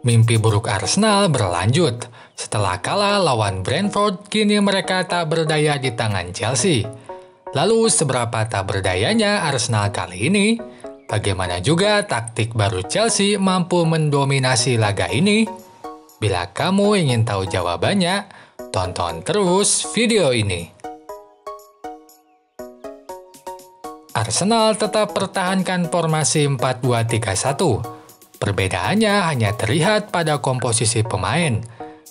Mimpi buruk Arsenal berlanjut. Setelah kalah lawan Brentford, kini mereka tak berdaya di tangan Chelsea. Lalu seberapa tak berdayanya Arsenal kali ini? Bagaimana juga taktik baru Chelsea mampu mendominasi laga ini? Bila kamu ingin tahu jawabannya, tonton terus video ini. Arsenal tetap pertahankan formasi 4-2-3-1. Perbedaannya hanya terlihat pada komposisi pemain.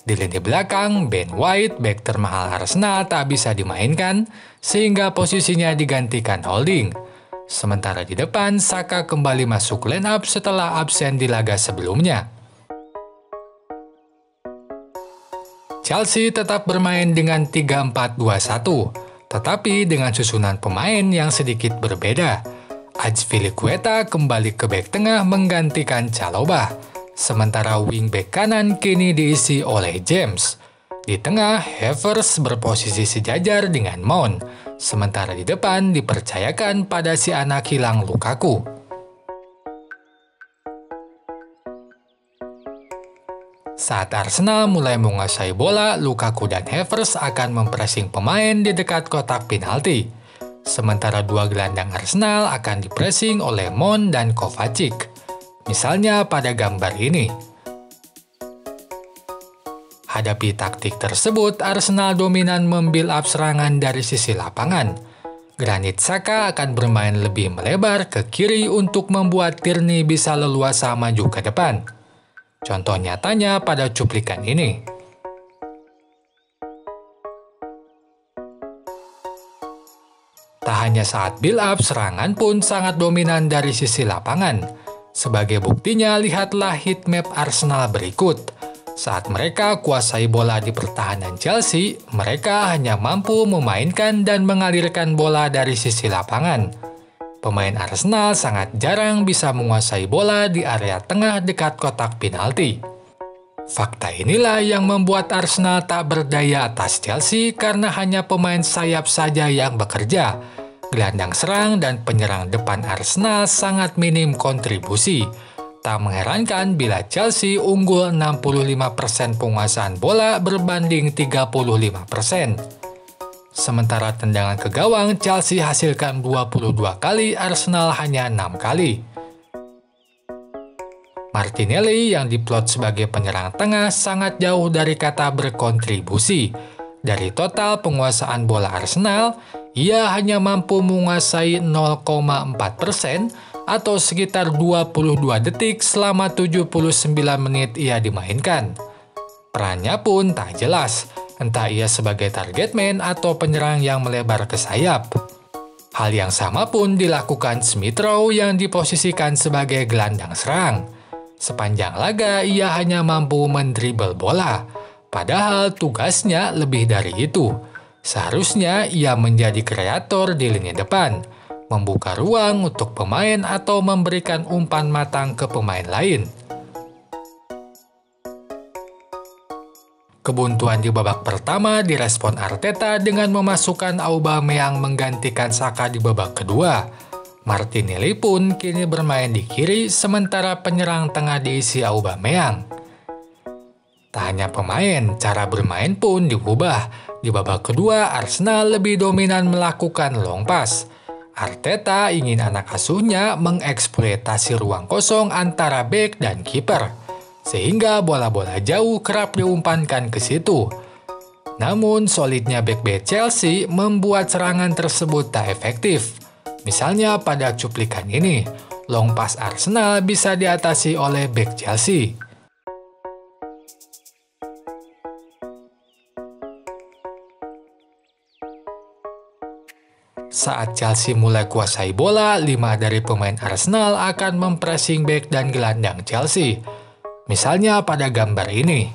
Di lini belakang, Ben White, bek termahal Arsenal tak bisa dimainkan, sehingga posisinya digantikan Holding. Sementara di depan, Saka kembali masuk line up setelah absen di laga sebelumnya. Chelsea tetap bermain dengan 3-4-2-1, tetapi dengan susunan pemain yang sedikit berbeda. Azpilicueta kembali ke bek tengah menggantikan Chalobah, sementara wing bek kanan kini diisi oleh James. Di tengah, Havertz berposisi sejajar dengan Mount, sementara di depan dipercayakan pada si anak hilang Lukaku. Saat Arsenal mulai menguasai bola, Lukaku dan Havertz akan mempressing pemain di dekat kotak penalti. Sementara dua gelandang Arsenal akan dipressing oleh Mount dan Kovacic. Misalnya pada gambar ini. Hadapi taktik tersebut, Arsenal dominan membuild up serangan dari sisi lapangan. Granit Xhaka akan bermain lebih melebar ke kiri untuk membuat Tierney bisa leluasa maju ke depan. Contoh nyatanya pada cuplikan ini. Tak hanya saat build up, serangan pun sangat dominan dari sisi lapangan. Sebagai buktinya, lihatlah heat map Arsenal berikut. Saat mereka kuasai bola di pertahanan Chelsea, mereka hanya mampu memainkan dan mengalirkan bola dari sisi lapangan. Pemain Arsenal sangat jarang bisa menguasai bola di area tengah dekat kotak penalti. Fakta inilah yang membuat Arsenal tak berdaya atas Chelsea karena hanya pemain sayap saja yang bekerja. Gelandang serang dan penyerang depan Arsenal sangat minim kontribusi. Tak mengherankan bila Chelsea unggul 65% penguasaan bola berbanding 35%. Sementara tendangan ke gawang Chelsea hasilkan 22 kali, Arsenal hanya 6 kali. Martinelli yang diplot sebagai penyerang tengah sangat jauh dari kata berkontribusi. Dari total penguasaan bola Arsenal, ia hanya mampu menguasai 0,4% atau sekitar 22 detik selama 79 menit ia dimainkan. Perannya pun tak jelas, entah ia sebagai target man atau penyerang yang melebar ke sayap. Hal yang sama pun dilakukan Smith Rowe yang diposisikan sebagai gelandang serang. Sepanjang laga ia hanya mampu mendribble bola, padahal tugasnya lebih dari itu. Seharusnya ia menjadi kreator di lini depan, membuka ruang untuk pemain atau memberikan umpan matang ke pemain lain. Kebuntuan di babak pertama direspon Arteta dengan memasukkan Aubameyang menggantikan Saka di babak kedua. Martinelli pun kini bermain di kiri sementara penyerang tengah diisi Aubameyang. Tak hanya pemain, cara bermain pun diubah. Di babak kedua, Arsenal lebih dominan melakukan long pass. Arteta ingin anak asuhnya mengeksploitasi ruang kosong antara bek dan kiper, sehingga bola-bola jauh kerap diumpankan ke situ. Namun, solidnya bek-bek Chelsea membuat serangan tersebut tak efektif. Misalnya pada cuplikan ini, long pass Arsenal bisa diatasi oleh bek Chelsea. Saat Chelsea mulai kuasai bola, 5 dari pemain Arsenal akan mempressing bek dan gelandang Chelsea. Misalnya pada gambar ini.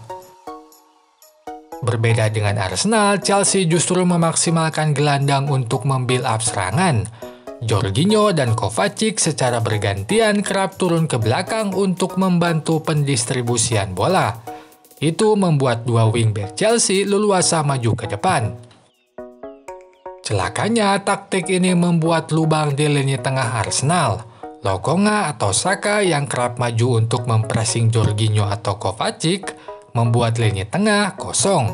Berbeda dengan Arsenal, Chelsea justru memaksimalkan gelandang untuk membuild up serangan. Jorginho dan Kovacic secara bergantian kerap turun ke belakang untuk membantu pendistribusian bola. Itu membuat dua wingback Chelsea leluasa maju ke depan. Celakanya, taktik ini membuat lubang di lini tengah Arsenal. Lokonga atau Saka yang kerap maju untuk mempressing Jorginho atau Kovacic membuat lini tengah kosong.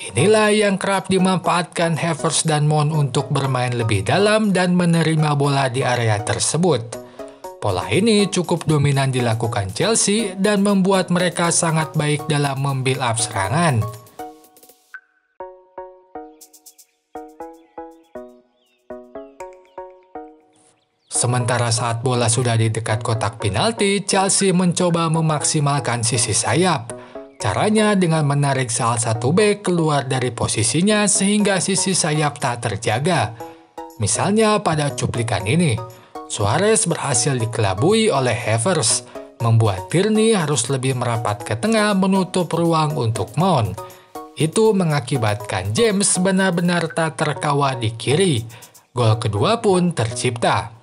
Inilah yang kerap dimanfaatkan Havertz dan Mount untuk bermain lebih dalam dan menerima bola di area tersebut. Pola ini cukup dominan dilakukan Chelsea dan membuat mereka sangat baik dalam membuild up serangan. Sementara saat bola sudah di dekat kotak penalti, Chelsea mencoba memaksimalkan sisi sayap. Caranya dengan menarik salah satu bek keluar dari posisinya sehingga sisi sayap tak terjaga. Misalnya pada cuplikan ini, Suarez berhasil dikelabui oleh Havertz, membuat Tierney harus lebih merapat ke tengah menutup ruang untuk Mount. Itu mengakibatkan James benar-benar tak terkawal di kiri. Gol kedua pun tercipta.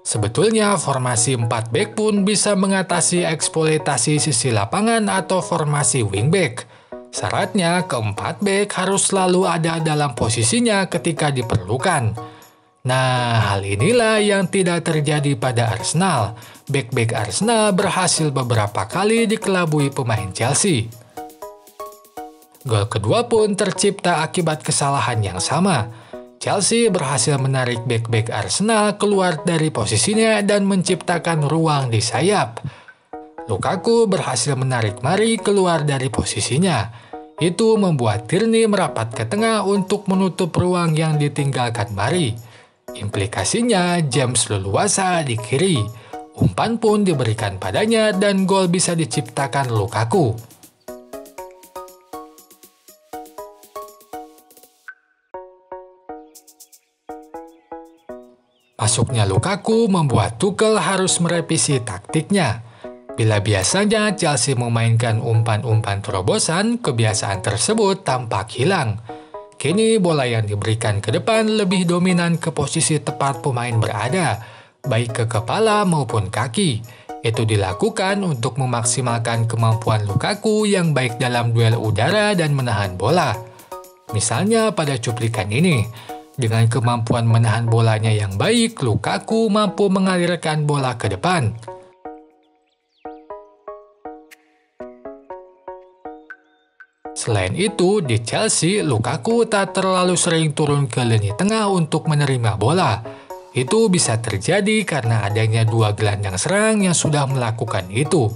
Sebetulnya formasi 4 back pun bisa mengatasi eksploitasi sisi lapangan atau formasi wingback. Syaratnya keempat back harus selalu ada dalam posisinya ketika diperlukan. Nah, hal inilah yang tidak terjadi pada Arsenal. Back-back Arsenal berhasil beberapa kali dikelabui pemain Chelsea. Gol kedua pun tercipta akibat kesalahan yang sama. Chelsea berhasil menarik back-back Arsenal keluar dari posisinya dan menciptakan ruang di sayap. Lukaku berhasil menarik Mari keluar dari posisinya. Itu membuat Tierney merapat ke tengah untuk menutup ruang yang ditinggalkan Mari. Implikasinya James leluasa di kiri. Umpan pun diberikan padanya dan gol bisa diciptakan Lukaku. Masuknya Lukaku membuat Tuchel harus merevisi taktiknya. Bila biasanya Chelsea memainkan umpan-umpan terobosan, kebiasaan tersebut tampak hilang. Kini bola yang diberikan ke depan lebih dominan ke posisi tepat pemain berada, baik ke kepala maupun kaki. Itu dilakukan untuk memaksimalkan kemampuan Lukaku yang baik dalam duel udara dan menahan bola. Misalnya pada cuplikan ini, dengan kemampuan menahan bolanya yang baik, Lukaku mampu mengalirkan bola ke depan. Selain itu, di Chelsea, Lukaku tak terlalu sering turun ke lini tengah untuk menerima bola. Itu bisa terjadi karena adanya dua gelandang serang yang sudah melakukan itu.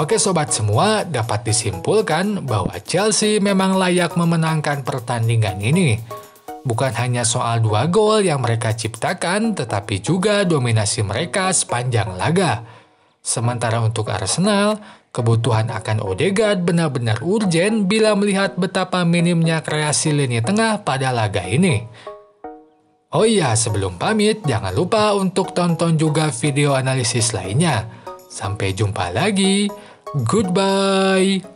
Oke sobat semua, dapat disimpulkan bahwa Chelsea memang layak memenangkan pertandingan ini. Bukan hanya soal 2 gol yang mereka ciptakan, tetapi juga dominasi mereka sepanjang laga. Sementara untuk Arsenal, kebutuhan akan Odegaard benar-benar urgen bila melihat betapa minimnya kreasi lini tengah pada laga ini. Oh iya, sebelum pamit, jangan lupa untuk tonton juga video analisis lainnya. Sampai jumpa lagi. Goodbye.